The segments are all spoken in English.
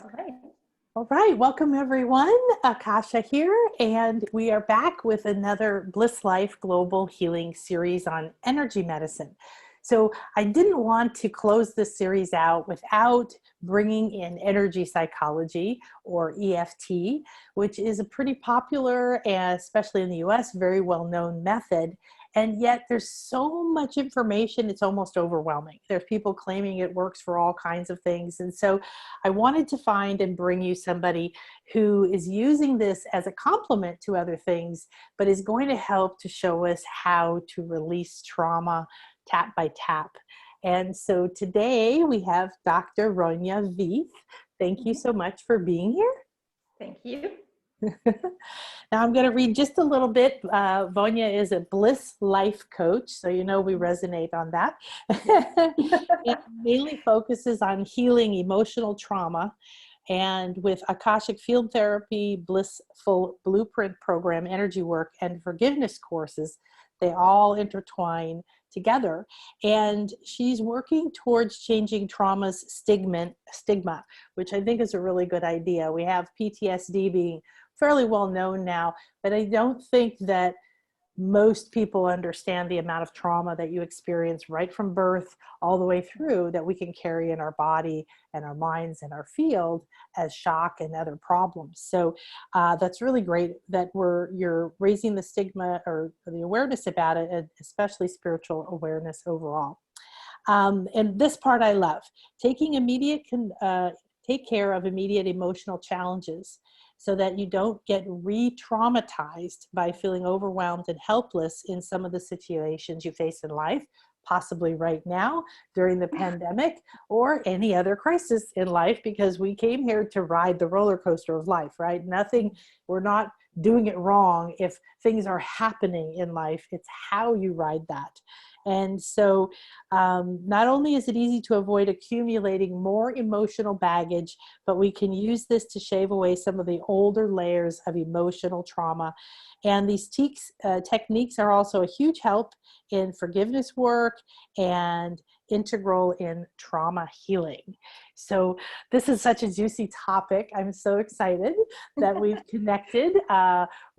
All right. All right, welcome everyone. Akasha here, and we are back with another BlissLife Global Healing Series on energy medicine. So I didn't want to close this series out without bringing in energy psychology, or EFT, which is a pretty popular, especially in the US, very well-known method. And yet there's so much information, it's almost overwhelming. There's people claiming it works for all kinds of things. And so I wanted to find and bring you somebody who is using this as a complement to other things, but is going to help to show us how to release trauma tap by tap. And so today we have Dr. Ronja Vieth. Thank you so much for being here. Thank you. Now I'm going to read just a little bit. Ronja is a Bliss-Life coach, so you know we resonate on that. It mainly focuses on healing emotional trauma, and with Akashic Field Therapy, Blissful Blueprint Program, Energy Work, and Forgiveness courses, they all intertwine together. And she's working towards changing trauma's stigma, which I think is a really good idea. We have PTSD being fairly well known now, but I don't think that most people understand the amount of trauma that you experience right from birth all the way through that we can carry in our body and our minds and our field as shock and other problems. So that's really great that you're raising the stigma or the awareness about it, and especially spiritual awareness overall. And this part I love. Take care of immediate emotional challenges so that you don't get re-traumatized by feeling overwhelmed and helpless in some of the situations you face in life, possibly right now during the pandemic or any other crisis in life, because we came here to ride the roller coaster of life, right? We're not doing it wrong if things are happening in life. It's how you ride that. And so not only is it easy to avoid accumulating more emotional baggage, but we can use this to shave away some of the older layers of emotional trauma. And these techniques are also a huge help in forgiveness work and integral in trauma healing. So this is such a juicy topic. I'm so excited that we've connected.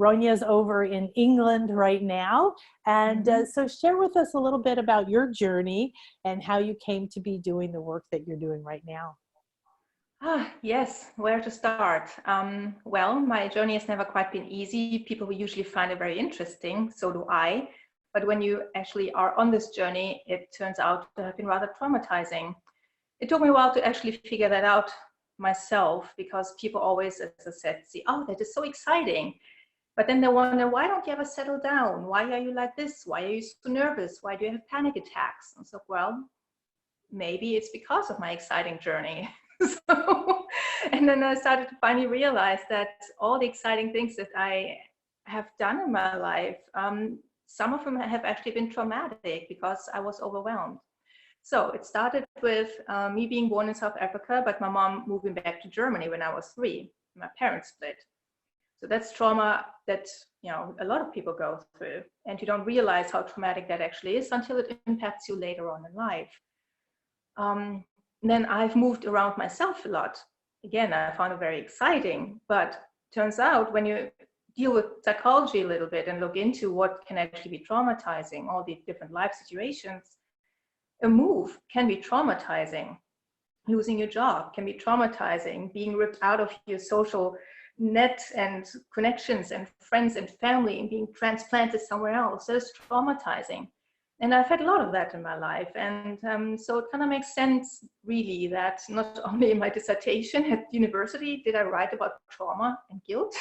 Ronja's over in England right now. And so share with us a little bit about your journey and how you came to be doing the work that you're doing right now. Yes, where to start? Well, my journey has never quite been easy. People usually find it very interesting, so do I. But when you actually are on this journey, it turns out to have been rather traumatizing. It took me a while to actually figure that out myself, because people always, as I said, see, oh, that is so exciting. But then they wonder, why don't you ever settle down? Why are you like this? Why are you so nervous? Why do you have panic attacks? And so, well, maybe it's because of my exciting journey. And then I started to finally realize that all the exciting things that I have done in my life, some of them have actually been traumatic because I was overwhelmed. So it started with me being born in South Africa, but my mom moving back to Germany when I was 3. My parents split. So that's trauma that, a lot of people go through, and you don't realize how traumatic that actually is until it impacts you later on in life. Then I've moved around myself a lot. Again, I found it very exciting, but turns out when you deal with psychology a little bit and look into what can actually be traumatizing, all the different life situations, a move can be traumatizing. Losing your job can be traumatizing. Being ripped out of your social net and connections and friends and family and being transplanted somewhere else, that is traumatizing. And I've had a lot of that in my life. And so it kind of makes sense, really, that not only in my dissertation at university did I write about trauma and guilt,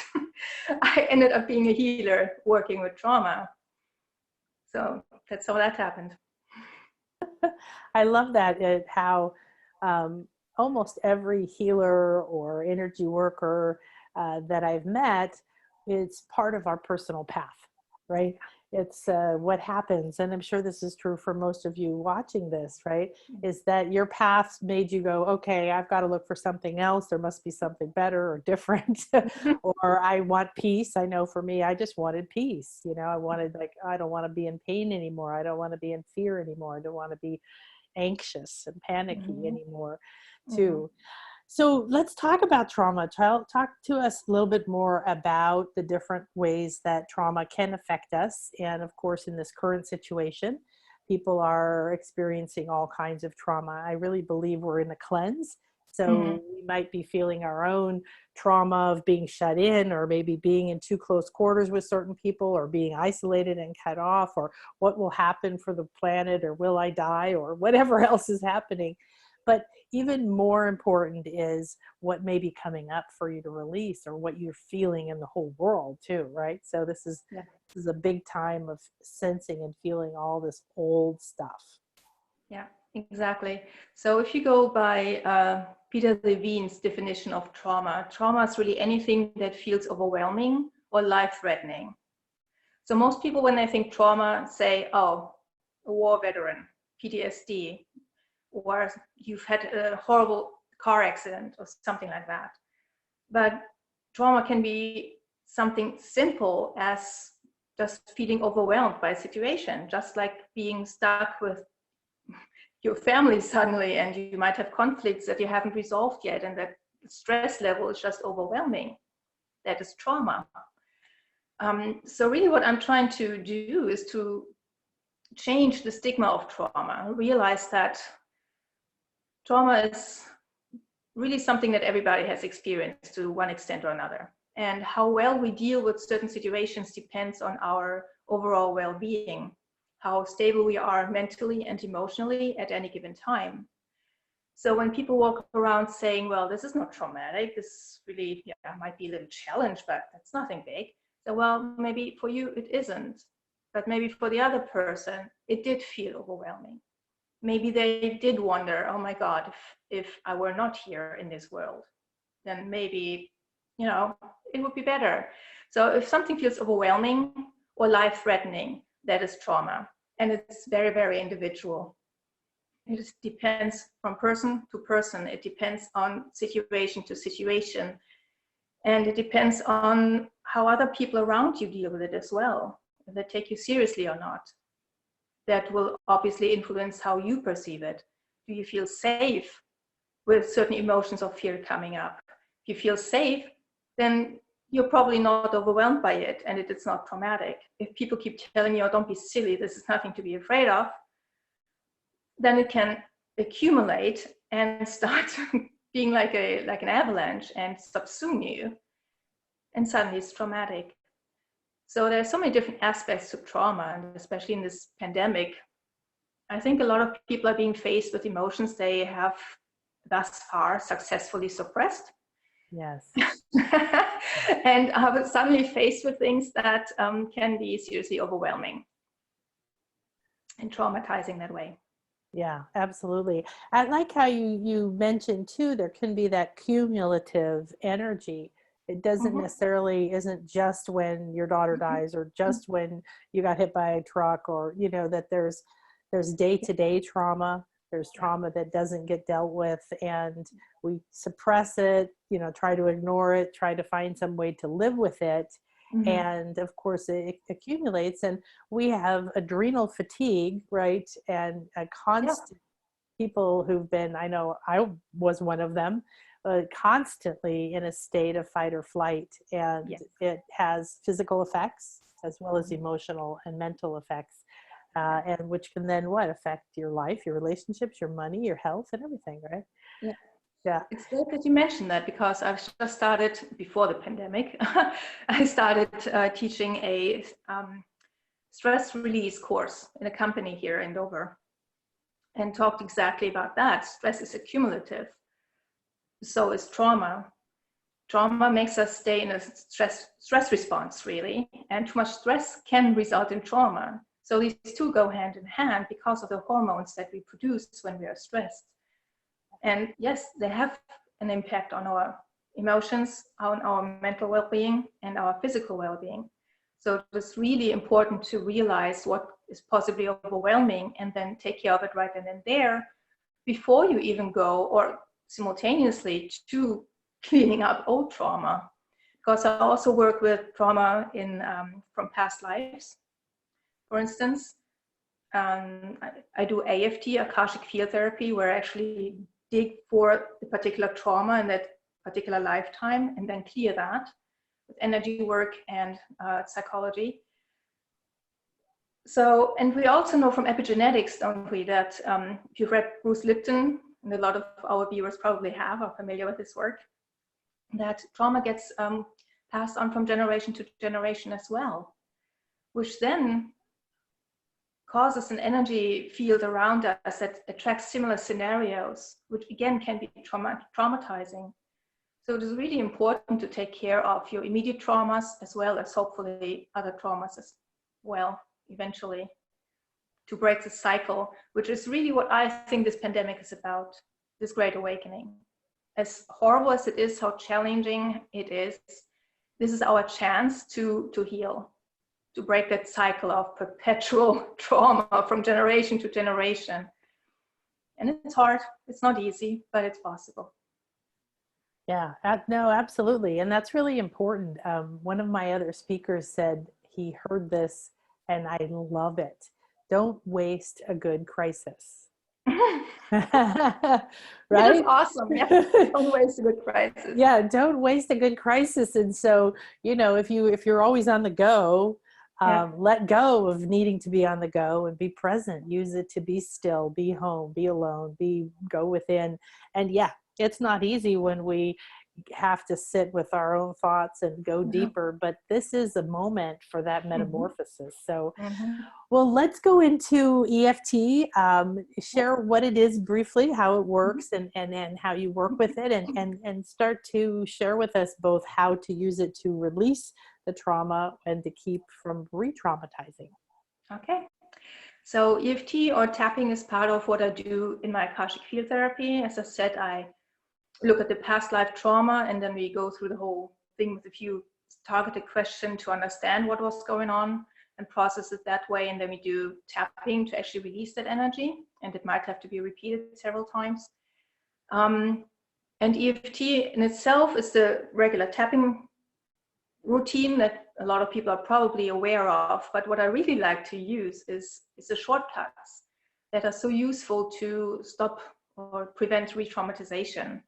I ended up being a healer working with trauma. So that's how that happened. I love that, how almost every healer or energy worker that I've met, it's part of our personal path, right? It's what happens, and I'm sure this is true for most of you watching this, right? Is that your path made you go, okay, I've got to look for something else. There must be something better or different. Or I want peace. I know for me, I just wanted peace. I wanted, I don't want to be in pain anymore. I don't want to be in fear anymore. I don't want to be anxious and panicky anymore too. So let's talk about trauma. Talk to us a little bit more about the different ways that trauma can affect us. And of course, in this current situation, people are experiencing all kinds of trauma. I really believe we're in a cleanse. So we might be feeling our own trauma of being shut in, or maybe being in too close quarters with certain people, or being isolated and cut off, or what will happen for the planet, or will I die, or whatever else is happening. But even more important is what may be coming up for you to release, or what you're feeling in the whole world too, right? So this is a big time of sensing and feeling all this old stuff. Yeah, exactly. So if you go by Peter Levine's definition of trauma, trauma is really anything that feels overwhelming or life-threatening. So most people, when they think trauma, say, oh, a war veteran, PTSD, or you've had a horrible car accident or something like that. But trauma can be something simple as just feeling overwhelmed by a situation, just like being stuck with your family suddenly, and you might have conflicts that you haven't resolved yet, and that stress level is just overwhelming. That is trauma. So really what I'm trying to do is to change the stigma of trauma, realize that trauma is really something that everybody has experienced to one extent or another. And how well we deal with certain situations depends on our overall well-being, how stable we are mentally and emotionally at any given time. So when people walk around saying, well, this is not traumatic, this really might be a little challenge, but that's nothing big. So, well, maybe for you it isn't, but maybe for the other person, it did feel overwhelming. Maybe they did wonder, oh my God, if I were not here in this world, then maybe, it would be better. So if something feels overwhelming or life-threatening, that is trauma. And it's very, very individual. It depends from person to person. It depends on situation to situation. And it depends on how other people around you deal with it as well, if they take you seriously or not. That will obviously influence how you perceive it. Do you feel safe with certain emotions of fear coming up? If you feel safe, then you're probably not overwhelmed by it, and it's not traumatic. If people keep telling you, oh, don't be silly, this is nothing to be afraid of, then it can accumulate and start being like an avalanche and subsume you, and suddenly it's traumatic. So there are so many different aspects to trauma, and especially in this pandemic, I think a lot of people are being faced with emotions they have thus far successfully suppressed. Yes. And are suddenly faced with things that can be seriously overwhelming and traumatizing that way. Yeah, absolutely. I like how you mentioned too, there can be that cumulative energy. It doesn't necessarily isn't just when your daughter dies, or just when you got hit by a truck, or that there's day-to-day trauma. There's trauma that doesn't get dealt with, and we suppress it, try to ignore it, try to find some way to live with it. And of course it accumulates, and we have adrenal fatigue, right? And a constant people who've been, I know I was one of them, constantly in a state of fight or flight, and it has physical effects as well as emotional and mental effects, and which can then affect your life, your relationships, your money, your health, and everything, right? Yeah. It's great that you mentioned that, because I've just started, before the pandemic, I started teaching a stress release course in a company here in Dover, and talked exactly about that. Stress is accumulative. So is trauma. Trauma makes us stay in a stress response, really, and too much stress can result in trauma. So these two go hand in hand because of the hormones that we produce when we are stressed. And yes, they have an impact on our emotions, on our mental well-being, and our physical well-being. So it's really important to realize what is possibly overwhelming, and then take care of it right then and there, before you even go, or simultaneously, to cleaning up old trauma. Because I also work with trauma from past lives. For instance, I do AFT, Akashic Field Therapy, where I actually dig for the particular trauma in that particular lifetime and then clear that with energy work and psychology. So, and we also know from epigenetics, don't we, that if you've read Bruce Lipton, and a lot of our viewers probably have, are familiar with his work, that trauma gets passed on from generation to generation as well, which then causes an energy field around us that attracts similar scenarios, which again can be traumatizing. So it is really important to take care of your immediate traumas as well as hopefully other traumas as well, eventually, to break the cycle, which is really what I think this pandemic is about, this great awakening. As horrible as it is, how challenging it is, this is our chance to heal, to break that cycle of perpetual trauma from generation to generation. And it's hard, it's not easy, but it's possible. Yeah, no, absolutely. And that's really important. One of my other speakers said he heard this, and I love it. Don't waste a good crisis. Right? That's awesome. Yeah. Don't waste a good crisis. Yeah, don't waste a good crisis. And so, you know, if you're always on the go, let go of needing to be on the go and be present. Use it to be still, be home, be alone, go within. And yeah, it's not easy when we have to sit with our own thoughts and go deeper, but this is a moment for that metamorphosis. So, well, let's go into EFT, share what it is briefly, how it works, and how you work with it, and start to share with us both how to use it to release the trauma and to keep from re-traumatizing. Okay. So EFT or tapping is part of what I do in my Akashic field therapy. As I said, I look at the past life trauma, and then we go through the whole thing with a few targeted questions to understand what was going on and process it that way. And then we do tapping to actually release that energy, and it might have to be repeated several times. And EFT in itself is the regular tapping routine that a lot of people are probably aware of, but what I really like to use is the shortcuts that are so useful to stop or prevent re-traumatization.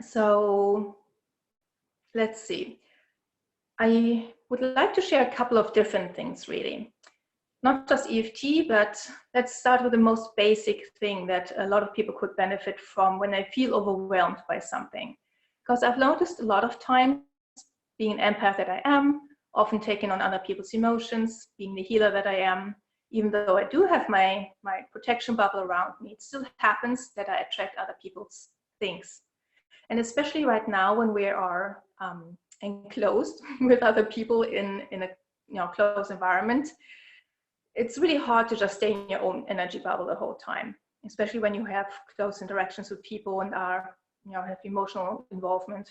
So let's see. I would like to share a couple of different things, really. Not just EFT, but let's start with the most basic thing that a lot of people could benefit from when they feel overwhelmed by something. Because I've noticed a lot of times, being an empath that I am, often taking on other people's emotions, being the healer that I am, even though I do have my protection bubble around me, it still happens that I attract other people's things. And especially right now when we are enclosed with other people in a closed environment, it's really hard to just stay in your own energy bubble the whole time, especially when you have close interactions with people and have emotional involvement.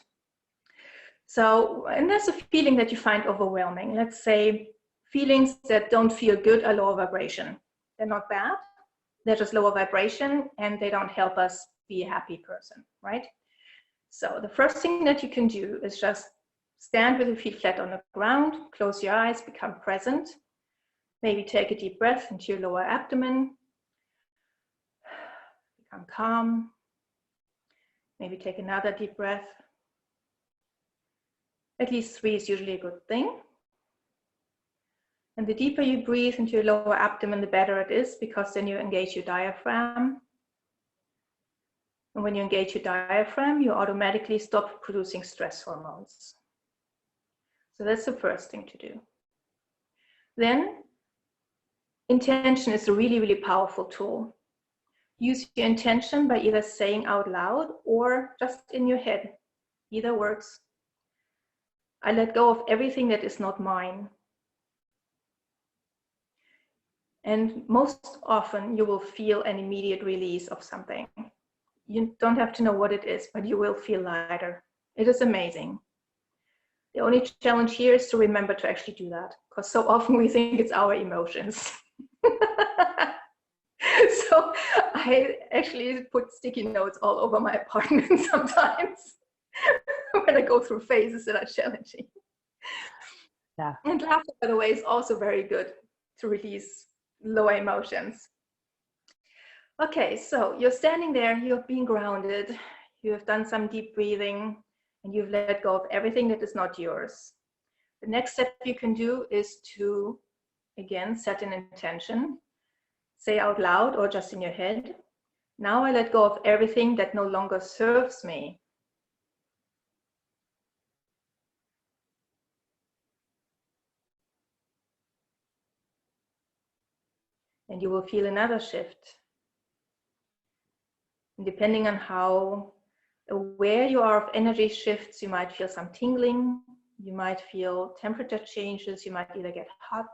So, and there's a feeling that you find overwhelming. Let's say feelings that don't feel good are lower vibration. They're not bad, they're just lower vibration, and they don't help us be a happy person, right? So the first thing that you can do is just stand with your feet flat on the ground, close your eyes, become present. Maybe take a deep breath into your lower abdomen, become calm. Maybe take another deep breath. At least 3 is usually a good thing. And the deeper you breathe into your lower abdomen, the better it is, because then you engage your diaphragm. And when you engage your diaphragm, you automatically stop producing stress hormones. So that's the first thing to do. Then, intention is a really, really powerful tool. Use your intention by either saying out loud or just in your head. Either works. I let go of everything that is not mine. And most often you will feel an immediate release of something. You don't have to know what it is, but you will feel lighter. It is amazing. The only challenge here is to remember to actually do that, because so often we think it's our emotions. So I actually put sticky notes all over my apartment sometimes when I go through phases that are challenging. Yeah. And laughter, by the way, is also very good to release lower emotions. Okay, so you're standing there, you're being grounded, you have done some deep breathing, and you've let go of everything that is not yours. The next step you can do is to, again, set an intention. Say out loud or just in your head, now I let go of everything that no longer serves me. And you will feel another shift. And depending on how aware you are of energy shifts, you might feel some tingling, you might feel temperature changes, you might either get hot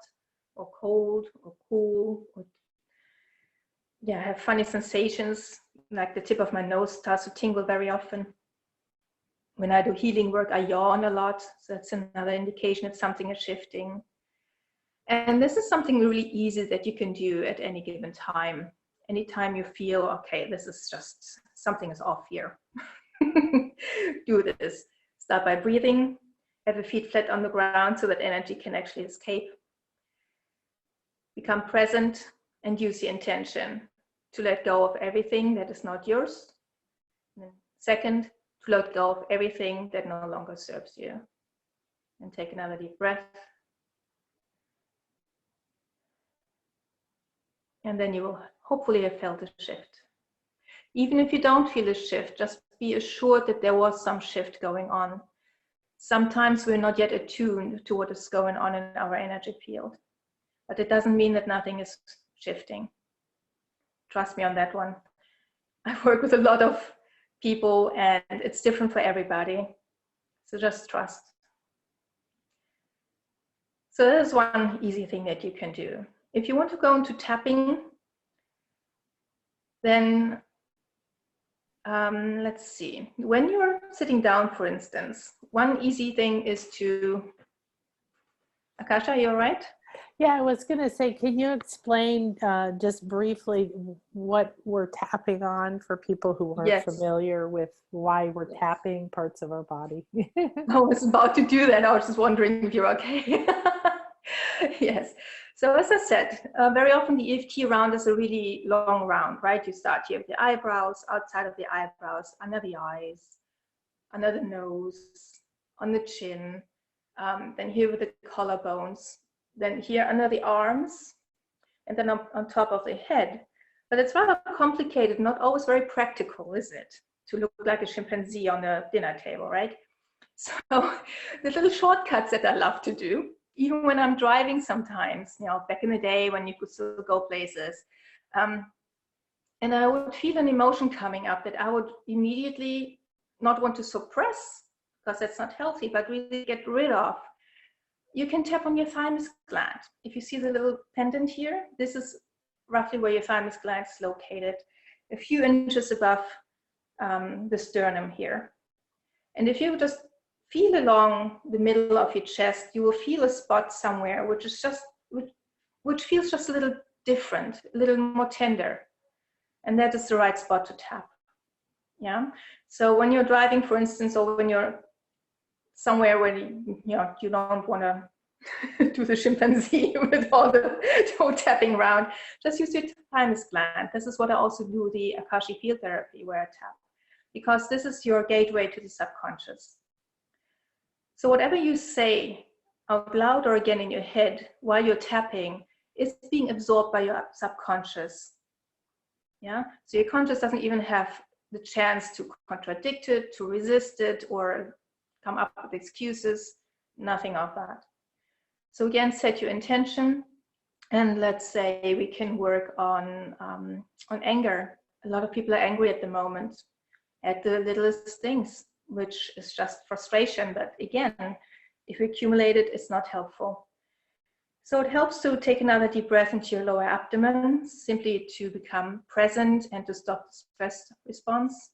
or cold or cool, or have funny sensations, like the tip of my nose starts to tingle very often. When I do healing work, I yawn a lot, so that's another indication that something is shifting. And this is something really easy that you can do at any given time. Anytime you feel, okay, this is just, something is off here. Do this. Start by breathing, have your feet flat on the ground so that energy can actually escape. Become present and use the intention to let go of everything that is not yours. And second, to let go of everything that no longer serves you. And take another deep breath. And then you will hopefully have felt a shift. Even if you don't feel a shift, just be assured that there was some shift going on. Sometimes we're not yet attuned to what is going on in our energy field, but it doesn't mean that nothing is shifting. Trust me on that one. I've worked with a lot of people and it's different for everybody. So just trust. So that is one easy thing that you can do. If you want to go into tapping, then let's see. When you're sitting down, for instance, one easy thing is to, Akasha, are you all right? Yeah, I was going to say, can you explain just briefly what we're tapping on for people who aren't familiar with why we're tapping parts of our body? I was about to do that. I was just wondering if you're okay. Yes. So as I said, very often the EFT round is a really long round, right? You start here with the eyebrows, outside of the eyebrows, under the eyes, under the nose, on the chin, then here with the collarbones, then here under the arms, and then on top of the head. But it's rather complicated, not always very practical, is it? To look like a chimpanzee on a dinner table, right? So the little shortcuts that I love to do, even when I'm driving sometimes, you know, back in the day when you could still go places, and I would feel an emotion coming up that I would immediately not want to suppress, because that's not healthy, but really get rid of. You can tap on your thymus gland. If you see the little pendant here, this is roughly where your thymus gland is located, a few inches above the sternum here. And if you just feel along the middle of your chest, you will feel a spot somewhere which is just, which feels just a little different, a little more tender. And that is the right spot to tap. Yeah. So when you're driving, for instance, or when you're somewhere where you don't want to do the chimpanzee with all the toe tapping around, just use your thymus gland. This is what I also do the Akashic field therapy, where I tap, because this is your gateway to the subconscious. So whatever you say out loud or again in your head while you're tapping is being absorbed by your subconscious. Yeah. So your conscious doesn't even have the chance to contradict it, to resist it, or come up with excuses. Nothing of that. So again, set your intention, and let's say we can work on anger. A lot of people are angry at the moment at the littlest things, which is just frustration. But again, if we accumulate it, it's not helpful. So it helps to take another deep breath into your lower abdomen, simply to become present and to stop the stress response.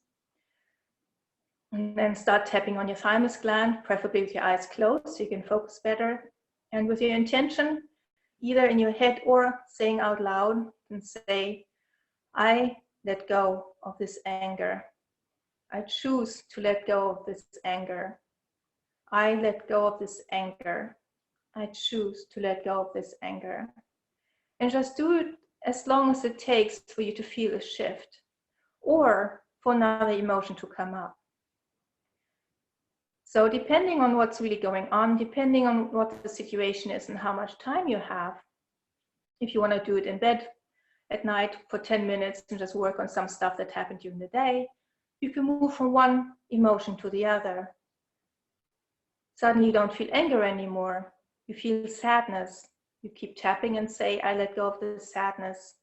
And then start tapping on your thymus gland, preferably with your eyes closed so you can focus better. And with your intention, either in your head or saying out loud, and say, I let go of this anger. I choose to let go of this anger. I let go of this anger. I choose to let go of this anger. And just do it as long as it takes for you to feel a shift or for another emotion to come up. So depending on what's really going on, depending on what the situation is and how much time you have, if you want to do it in bed at night for 10 minutes and just work on some stuff that happened during the day, you can move from one emotion to the other. Suddenly you don't feel anger anymore. You feel sadness. You keep tapping and say, I let go of this sadness.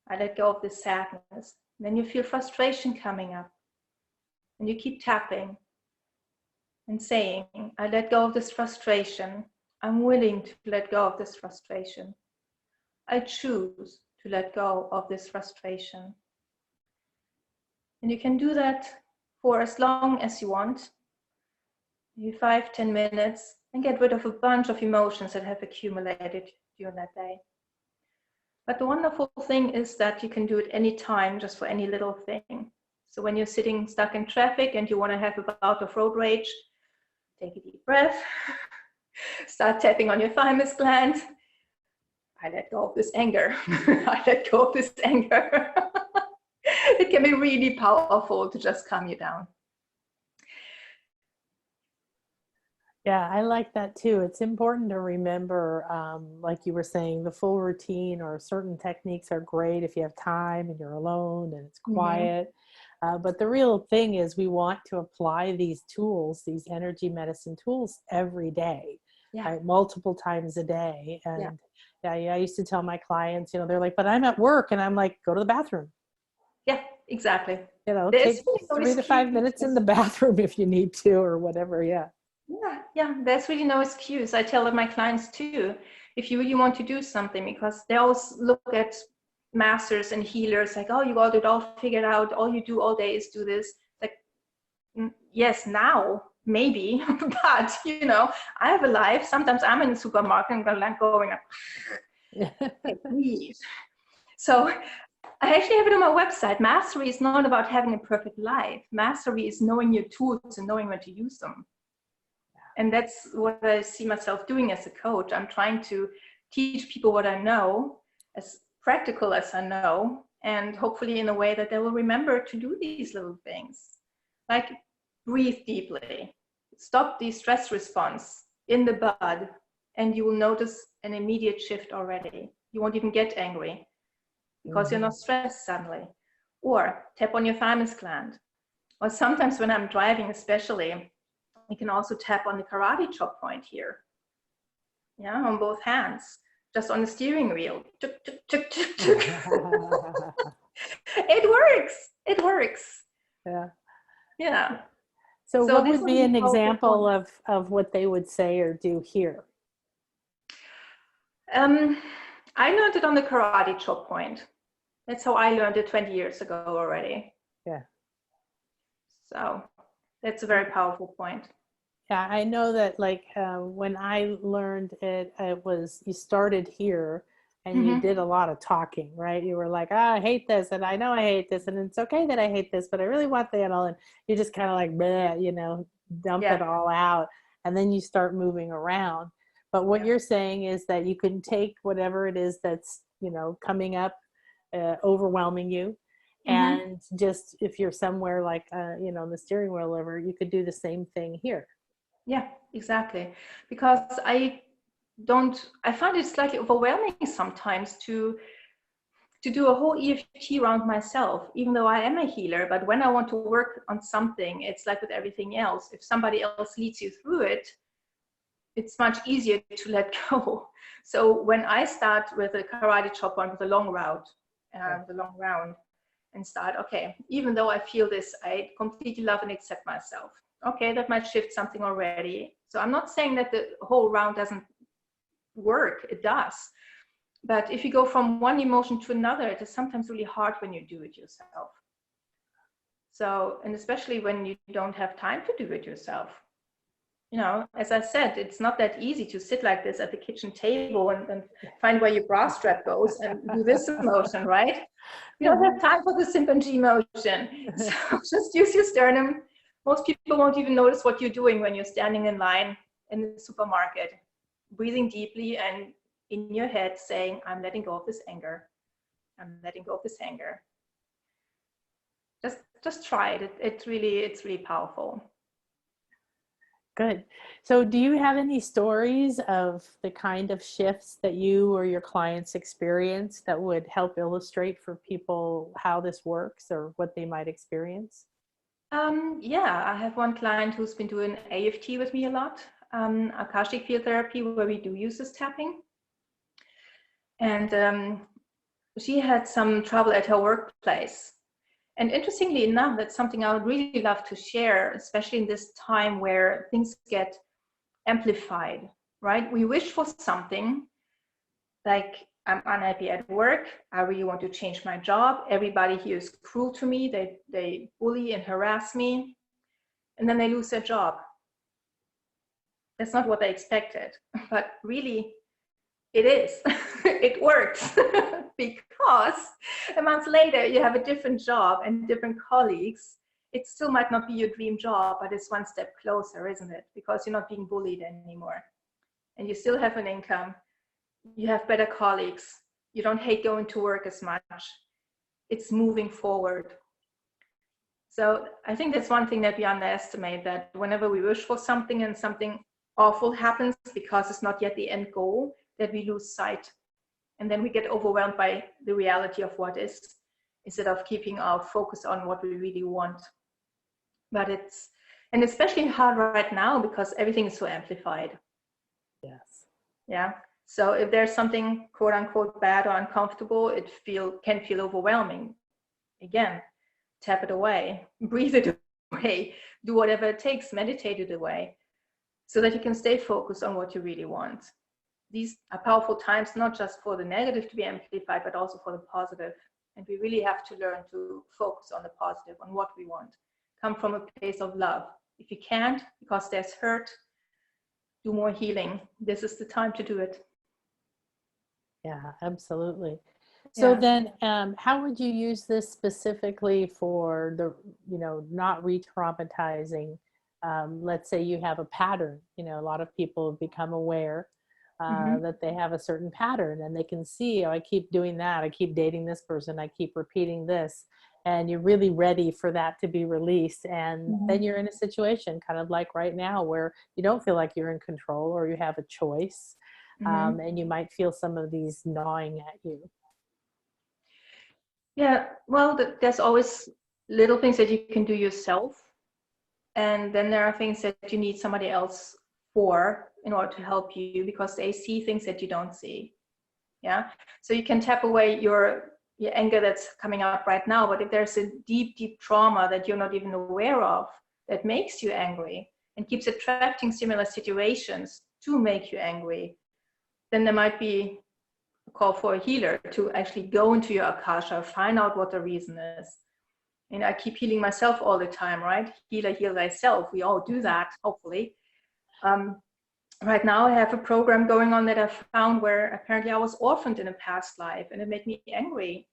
I let go of this sadness. Then you feel frustration coming up. And you keep tapping and saying, I let go of this frustration. I'm willing to let go of this frustration. I choose to let go of this frustration. And you can do that for as long as you want, maybe 5-10 minutes, and get rid of a bunch of emotions that have accumulated during that day. But the wonderful thing is that you can do it anytime, just for any little thing. So when you're sitting stuck in traffic and you want to have a bout of road rage, take a deep breath, start tapping on your thymus gland. I let go of this anger. I let go of this anger. It can be really powerful to just calm you down. Yeah, I like that too. It's important to remember, like you were saying, the full routine or certain techniques are great if you have time and you're alone and it's quiet. But the real thing is we want to apply these tools, these energy medicine tools every day, right? Multiple times a day. And I used to tell my clients, they're like, but I'm at work, and I'm like, go to the bathroom. Yeah, exactly. Take 3 to 5 minutes in the bathroom if you need to, or whatever. Yeah, there's really no excuse. I tell my clients too, if you really want to do something, because they always look at masters and healers like, oh, you got it all figured out. All you do all day is do this. Like, yes, now, maybe, but I have a life. Sometimes I'm in the supermarket and I'm going, breathe. So I actually have it on my website. Mastery is not about having a perfect life. Mastery is knowing your tools and knowing when to use them. And that's what I see myself doing as a coach. I'm trying to teach people what I know, as practical as I know, and hopefully in a way that they will remember to do these little things. Like breathe deeply, stop the stress response in the bud, and you will notice an immediate shift already. You won't even get angry because you're not stressed suddenly. Or tap on your thymus gland. Or sometimes when I'm driving especially, you can also tap on the karate chop point here. Yeah, on both hands, just on the steering wheel. Tuk, tuk, tuk, tuk, tuk. It works. Yeah. So what would be an example of what they would say or do here? I learned it on the karate chop point. That's how I learned it 20 years ago already. Yeah. So that's a very powerful point. Yeah, I know that when I learned it, it was, you started here and you did a lot of talking, right? You were like, I hate this, and I know I hate this, and it's okay that I hate this, but I really want that all. And you just kind of like, bleh, dump it all out. And then you start moving around. But what you're saying is that you can take whatever it is that's, coming up, overwhelming you. And just, if you're somewhere like, on the steering wheel over, you could do the same thing here. Yeah, exactly. Because I find it slightly overwhelming sometimes to do a whole EFT round myself, even though I am a healer. But when I want to work on something, it's like with everything else. If somebody else leads you through it, it's much easier to let go. So when I start with a karate chop on with a long route, the long round, and start, okay, even though I feel this, I completely love and accept myself. Okay, that might shift something already. So I'm not saying that the whole round doesn't work. It does. But if you go from one emotion to another, it is sometimes really hard when you do it yourself. So, and especially when you don't have time to do it yourself. As I said, it's not that easy to sit like this at the kitchen table and find where your bra strap goes and do this emotion, right? You don't have time for the chimpanzee motion. So just use your sternum. Most people won't even notice what you're doing when you're standing in line in the supermarket, breathing deeply and in your head saying, I'm letting go of this anger. I'm letting go of this anger. Just try it. It's really powerful. Good. So do you have any stories of the kind of shifts that you or your clients experience that would help illustrate for people how this works or what they might experience? Yeah, I have one client who's been doing AFT with me a lot, Akashic field therapy, where we do use this tapping. And she had some trouble at her workplace. And interestingly enough, that's something I would really love to share, especially in this time where things get amplified, right? We wish for something like, I'm unhappy at work, I really want to change my job, everybody here is cruel to me, they bully and harass me, and then they lose their job. That's not what they expected, but really it is. It works because a month later you have a different job and different colleagues. It still might not be your dream job, but it's one step closer, isn't it? Because you're not being bullied anymore and you still have an income. You have better colleagues. You don't hate going to work as much. It's moving forward. So I think that's one thing that we underestimate, that whenever we wish for something and something awful happens because it's not yet the end goal, that we lose sight. And then we get overwhelmed by the reality of what is, instead of keeping our focus on what we really want. But and especially hard right now because everything is so amplified. Yes. Yeah. So if there's something quote unquote bad or uncomfortable, it can feel overwhelming. Again, tap it away, breathe it away, do whatever it takes, meditate it away, so that you can stay focused on what you really want. These are powerful times, not just for the negative to be amplified, but also for the positive. And we really have to learn to focus on the positive, on what we want. Come from a place of love. If you can't, because there's hurt, do more healing. This is the time to do it. Yeah, absolutely. So then how would you use this specifically for the, not re-traumatizing? Let's say you have a pattern, a lot of people have become aware that they have a certain pattern and they can see, oh, I keep doing that. I keep dating this person. I keep repeating this. And you're really ready for that to be released. And then you're in a situation kind of like right now where you don't feel like you're in control or you have a choice. And you might feel some of these gnawing at you. Yeah, well, there's always little things that you can do yourself. And then there are things that you need somebody else for in order to help you, because they see things that you don't see. Yeah. So you can tap away your anger that's coming up right now. But if there's a deep trauma that you're not even aware of that makes you angry and keeps attracting similar situations to make you angry, then there might be a call for a healer to actually go into your Akasha, find out what the reason is. And I keep healing myself all the time, right? Healer, heal thyself. We all do that, hopefully. Right now I have a program going on that I found where apparently I was orphaned in a past life and it made me angry.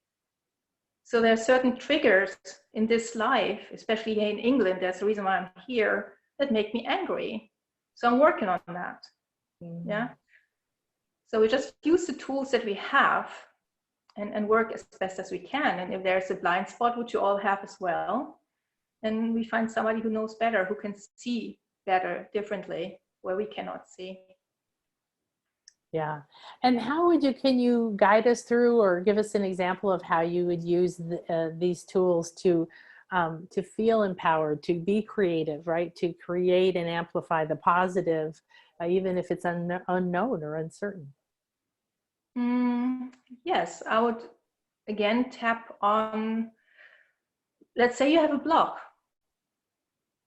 So there are certain triggers in this life, especially here in England, that's the reason why I'm here, that make me angry. So I'm working on that. Yeah. So we just use the tools that we have and work as best as we can. And if there's a blind spot, which you all have as well, then we find somebody who knows better, who can see better, differently, where we cannot see. Yeah. And can you guide us through or give us an example of how you would use these tools to feel empowered, to be creative, right? To create and amplify the positive, even if it's unknown or uncertain. Yes, I would again tap on, let's say you have a block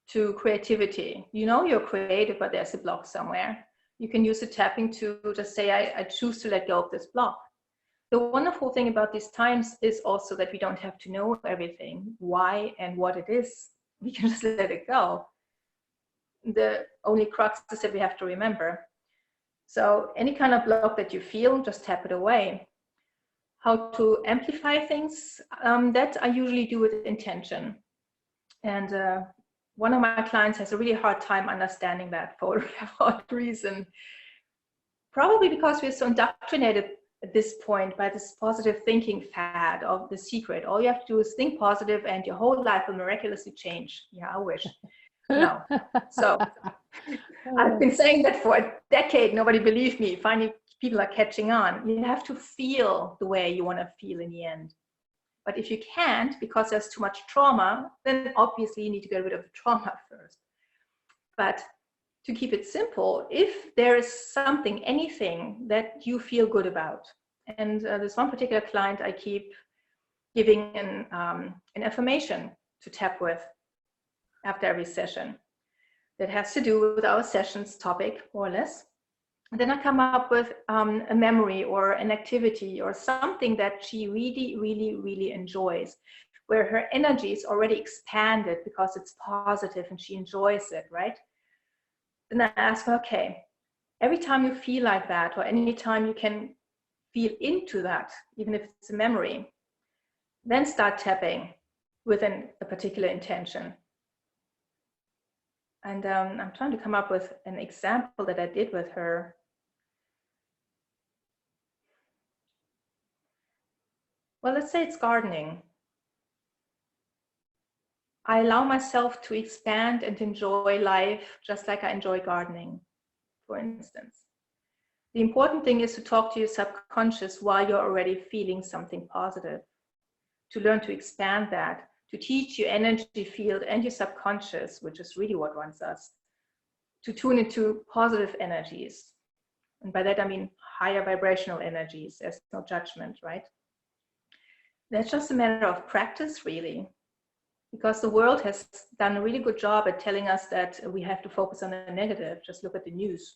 to creativity. You know you're creative, but there's a block somewhere. You can use the tapping to just say, I choose to let go of this block. The wonderful thing about these times is also that we don't have to know everything, why and what it is. We can just let it go. The only crux is that we have to remember. So any kind of block that you feel, just tap it away. How to amplify things, that I usually do with intention. And one of my clients has a really hard time understanding that for a hard reason. Probably because we're so indoctrinated at this point by this positive thinking fad of The Secret. All you have to do is think positive and your whole life will miraculously change. Yeah, I wish. No. So I've been saying that for a decade. Nobody believed me. Finally, people are catching on. You have to feel the way you want to feel in the end. But if you can't, because there's too much trauma, then obviously you need to get rid of the trauma first. But to keep it simple, if there is something, anything that you feel good about, and there's one particular client I keep giving an affirmation to tap with after every session that has to do with our session's topic, more or less. And then I come up with a memory or an activity or something that she really, really, really enjoys, where her energy is already expanded because it's positive and she enjoys it, right? Then I ask her, okay, every time you feel like that, or any time you can feel into that, even if it's a memory, then start tapping within a particular intention. And I'm trying to come up with an example that I did with her. Well, let's say it's gardening. I allow myself to expand and enjoy life just like I enjoy gardening, for instance. The important thing is to talk to your subconscious while you're already feeling something positive, to learn to expand that, to teach your energy field and your subconscious, which is really what runs us, to tune into positive energies. And by that, I mean higher vibrational energies. There's no judgment, right? That's just a matter of practice, really, because the world has done a really good job at telling us that we have to focus on the negative. Just look at the news.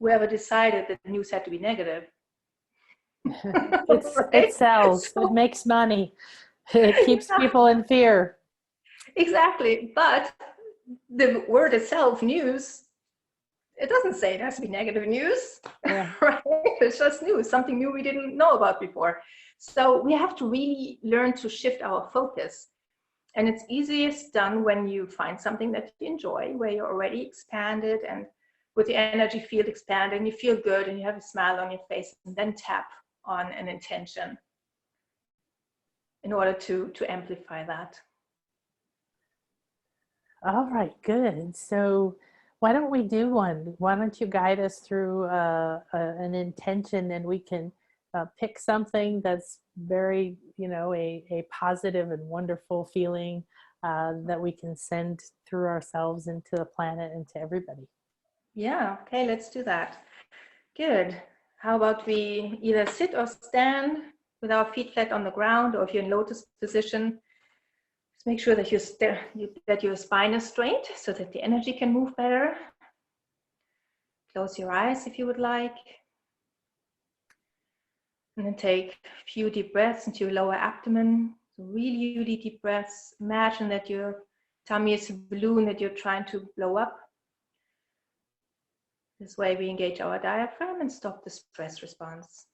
Whoever decided that the news had to be negative. Right? It sells. So, it makes money. It keeps people in fear. Exactly. But the word itself, news, it doesn't say it has to be negative news. Yeah. Right? It's just news, something new we didn't know about before. So we have to really learn to shift our focus. And it's easiest done when you find something that you enjoy, where you're already expanded and with the energy field expanded and you feel good and you have a smile on your face, and then tap on an intention in order to amplify that. All right, good. So why don't we do one? Why don't you guide us through an intention, and we can pick something that's very, a positive and wonderful feeling that we can send through ourselves into the planet and to everybody. Yeah, okay, let's do that. Good. How about we either sit or stand with our feet flat on the ground, or if you're in lotus position, just make sure that that your spine is straight so that the energy can move better. Close your eyes if you would like. And then take a few deep breaths into your lower abdomen. So really, really deep breaths. Imagine that your tummy is a balloon that you're trying to blow up. This way we engage our diaphragm and stop the stress response.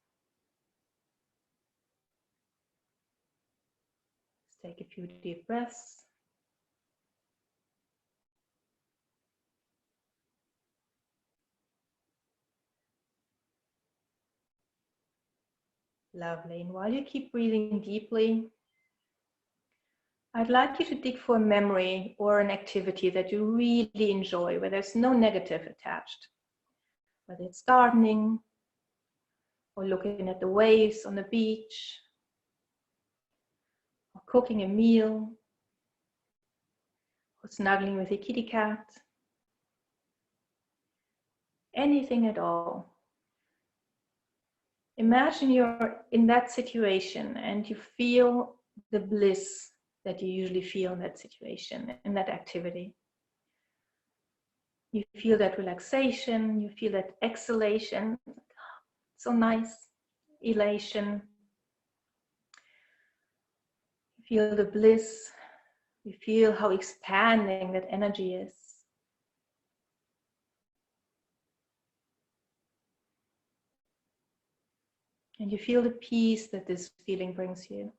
Let's take a few deep breaths. Lovely. And while you keep breathing deeply, I'd like you to dig for a memory or an activity that you really enjoy, where there's no negative attached. Whether it's gardening, or looking at the waves on the beach, or cooking a meal, or snuggling with your kitty cat. Anything at all. Imagine you're in that situation and you feel the bliss that you usually feel in that situation, in that activity. You feel that relaxation, you feel that exhalation, so nice, elation. You feel the bliss, you feel how expanding that energy is. And you feel the peace that this feeling brings you.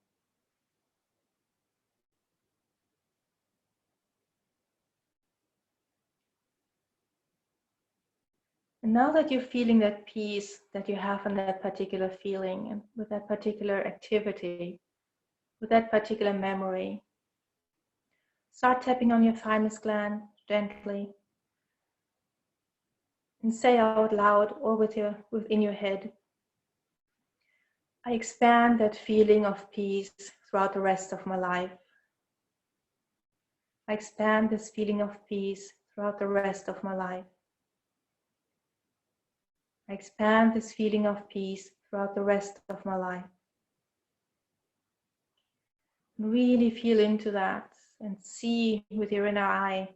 And now that you're feeling that peace that you have in that particular feeling and with that particular activity, with that particular memory, start tapping on your thymus gland gently and say out loud or within your head, I expand that feeling of peace throughout the rest of my life. I expand this feeling of peace throughout the rest of my life. I expand this feeling of peace throughout the rest of my life. Really feel into that and see with your inner eye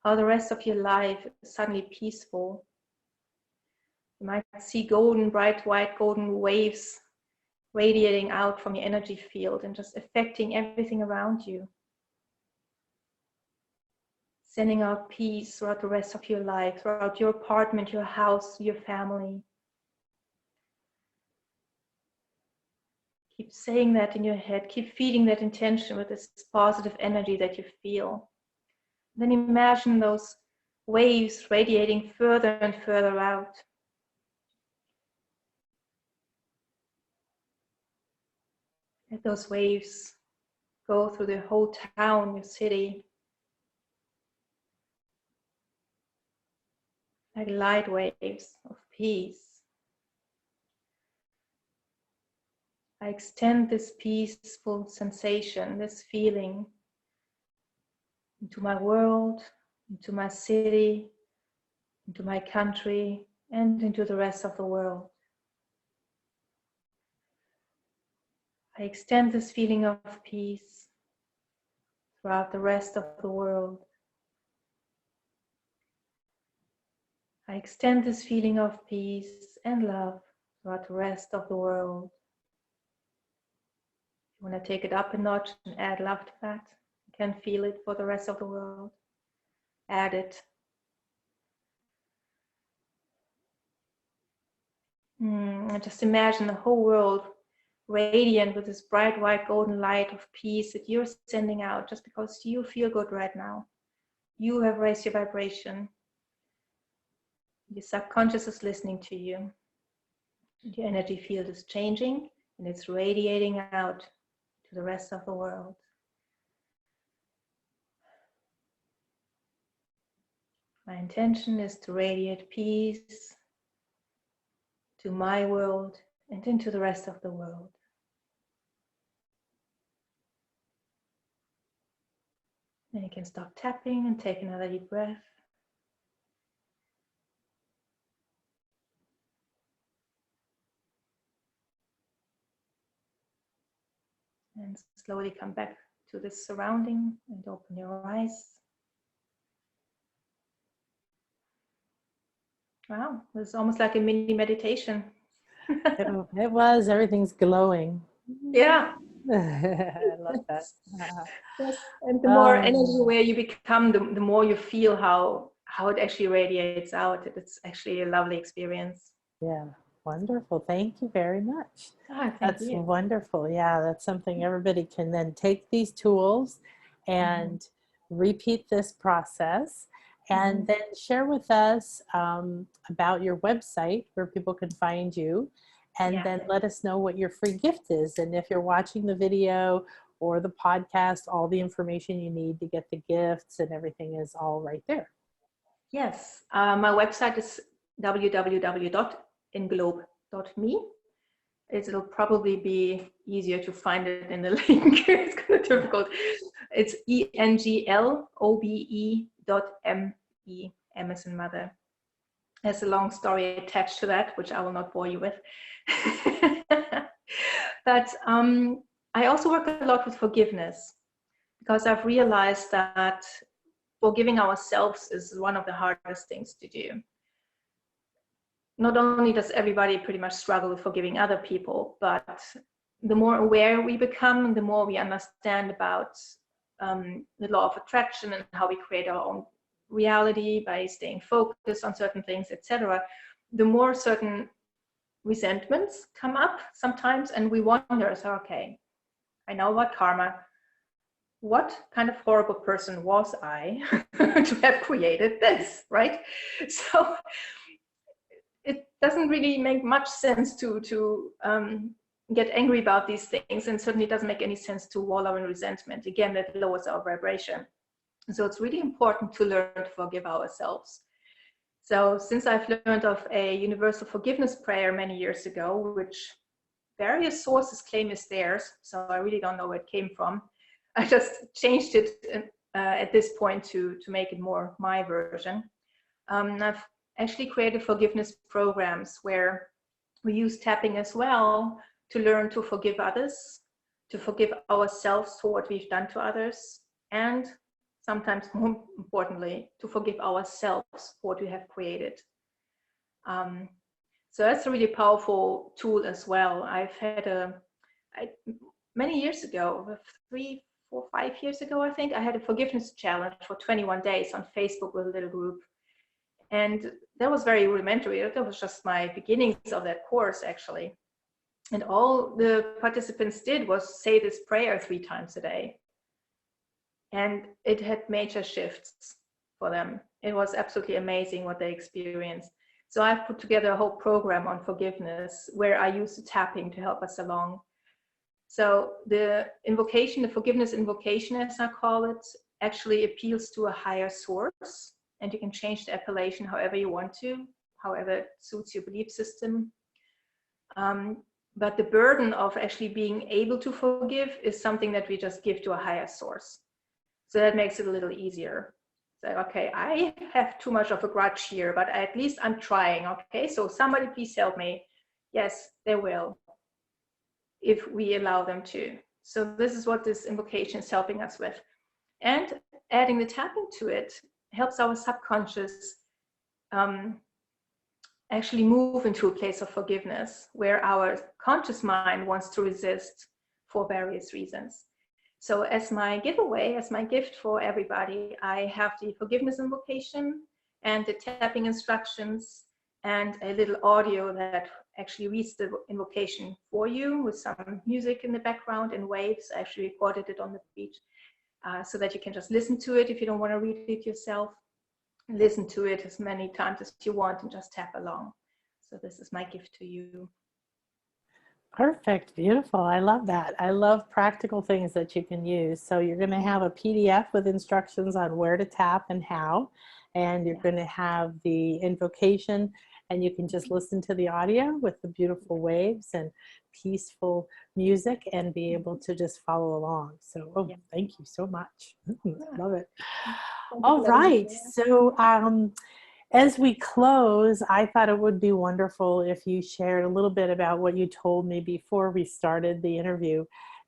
how the rest of your life is suddenly peaceful. You might see golden, bright white golden waves radiating out from your energy field and just affecting everything around you. Sending out peace throughout the rest of your life, throughout your apartment, your house, your family. Keep saying that in your head. Keep feeding that intention with this positive energy that you feel. Then imagine those waves radiating further and further out. Let those waves go through the whole town, your city, like light waves of peace. I extend this peaceful sensation, this feeling into my world, into my city, into my country, and into the rest of the world. I extend this feeling of peace throughout the rest of the world. I extend this feeling of peace and love throughout the rest of the world. You want to take it up a notch and add love to that. You can feel it for the rest of the world. Add it. And just imagine the whole world radiant with this bright white golden light of peace that you're sending out just because you feel good right now. You have raised your vibration. Your subconscious is listening to you. Your energy field is changing and it's radiating out to the rest of the world. My intention is to radiate peace to my world and into the rest of the world. Then you can stop tapping and take another deep breath. And slowly come back to this surrounding and open your eyes. Wow, it was almost like a mini meditation. It was, everything's glowing. Yeah. I love that. Yes. And the more energy aware you become, the more you feel how it actually radiates out. It's actually a lovely experience. Yeah, wonderful. Thank you very much. Thank you. Wonderful. Yeah, that's something everybody can then take these tools and repeat this process and then share with us about your website where people can find you, and then let us know what your free gift is. And if you're watching the video or the podcast, all the information you need to get the gifts and everything is all right there. Yes, my website is www.englobe.me. It'll probably be easier to find it in the link. It's kind of difficult. It's englobe.me, M as in mother. There's a long story attached to that, which I will not bore you with. But I also work a lot with forgiveness, because I've realized that forgiving ourselves is one of the hardest things to do. Not only does everybody pretty much struggle with forgiving other people, but the more aware we become, the more we understand about the law of attraction and how we create our own reality by staying focused on certain things, etc., the more certain resentments come up sometimes, and we wonder, so, okay, I know about karma. What kind of horrible person was I to have created this, right? So doesn't really make much sense to get angry about these things, and certainly doesn't make any sense to wallow in resentment. Again, that lowers our vibration. So it's really important to learn to forgive ourselves. So since I've learned of a universal forgiveness prayer many years ago, which various sources claim is theirs, so I really don't know where it came from. I just changed it at this point to make it more my version. I've actually created forgiveness programs where we use tapping as well to learn to forgive others, to forgive ourselves for what we've done to others, and sometimes more importantly, to forgive ourselves for what we have created. So that's a really powerful tool as well. I've had many years ago, 3, 4, 5 years ago, I think, I had a forgiveness challenge for 21 days on Facebook with a little group. And that was very rudimentary. That was just my beginnings of that course, actually. And all the participants did was say this prayer 3 times a day. And it had major shifts for them. It was absolutely amazing what they experienced. So I've put together a whole program on forgiveness where I use the tapping to help us along. So the invocation, the forgiveness invocation, as I call it, actually appeals to a higher source. And you can change the appellation however you want to, however it suits your belief system. But the burden of actually being able to forgive is something that we just give to a higher source. So that makes it a little easier. So, okay, I have too much of a grudge here, but at least I'm trying, okay? So somebody please help me. Yes, they will, if we allow them to. So this is what this invocation is helping us with. And adding the tapping to it helps our subconscious actually move into a place of forgiveness where our conscious mind wants to resist for various reasons. So as my giveaway, as my gift for everybody, I have the forgiveness invocation and the tapping instructions and a little audio that actually reads the invocation for you with some music in the background and waves. I actually recorded it on the beach so that you can just listen to it if you don't want to read it yourself. Listen to it as many times as you want and just tap along. So this is my gift to you. Perfect. Beautiful. I love that. I love practical things that you can use. So you're going to have a PDF with instructions on where to tap and how, and you're going to have the invocation, and you can just listen to the audio with the beautiful waves and peaceful music and be able to just follow along. So, thank you so much. Love it. All right. So, as we close, I thought it would be wonderful if you shared a little bit about what you told me before we started the interview,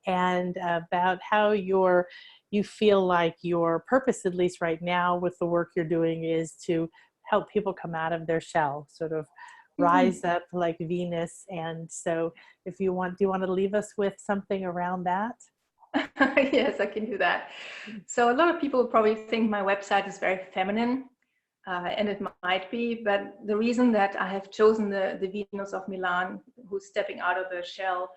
and about how you feel like your purpose, at least right now with the work you're doing, is to help people come out of their shell, sort of rise up like Venus. And so if you want, do you want to leave us with something around that? Yes, I can do that. So a lot of people probably think my website is very feminine. And it might be, but the reason that I have chosen the Venus of Milan, who's stepping out of the shell,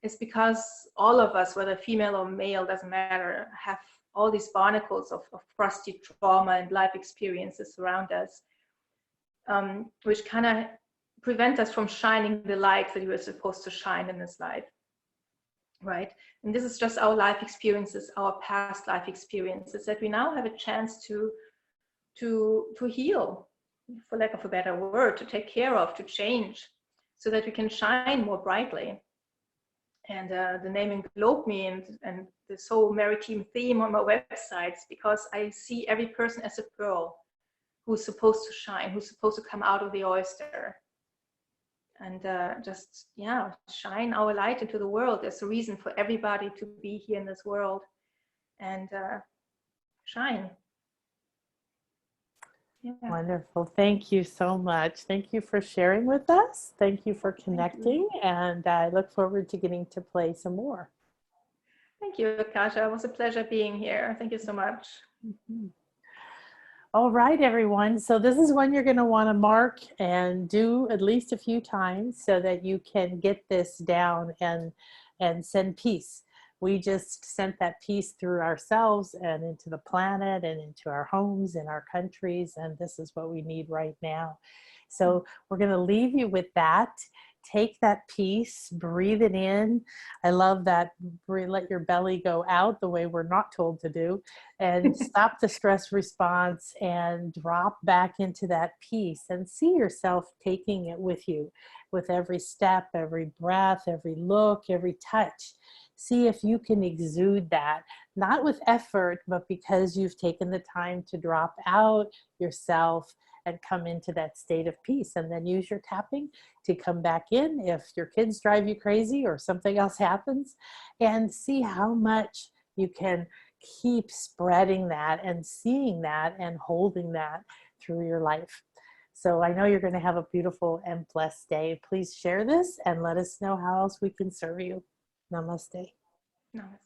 is because all of us, whether female or male, doesn't matter, have all these barnacles of frosty trauma and life experiences around us, which kind of prevent us from shining the light that we were supposed to shine in this life, right? And this is just our life experiences, our past life experiences, that we now have a chance to heal, for lack of a better word, to take care of, to change, so that we can shine more brightly. And the name englobed me, and this whole maritime theme on my websites, because I see every person as a pearl who's supposed to shine, who's supposed to come out of the oyster, and just shine our light into the world. There's a reason for everybody to be here in this world, and shine. Yeah. Wonderful. Thank you so much. Thank you for sharing with us. Thank you for connecting. And I look forward to getting to play some more. Thank you, Kasha. It was a pleasure being here. Thank you so much. All right, everyone. So this is one you're going to want to mark and do at least a few times so that you can get this down and send peace we just sent that peace through ourselves and into the planet and into our homes and our countries. And this is what we need right now. So we're going to leave you with that. Take that peace, breathe it in. I love that. Let your belly go out the way we're not told to do, and stop the stress response and drop back into that peace, and see yourself taking it with you with every step, every breath, every look, every touch. See if you can exude that, not with effort, but because you've taken the time to drop out yourself and come into that state of peace. And then use your tapping to come back in if your kids drive you crazy or something else happens, and see how much you can keep spreading that and seeing that and holding that through your life. So I know you're going to have a beautiful and blessed day. Please share this and let us know how else we can serve you. Namaste. Namaste.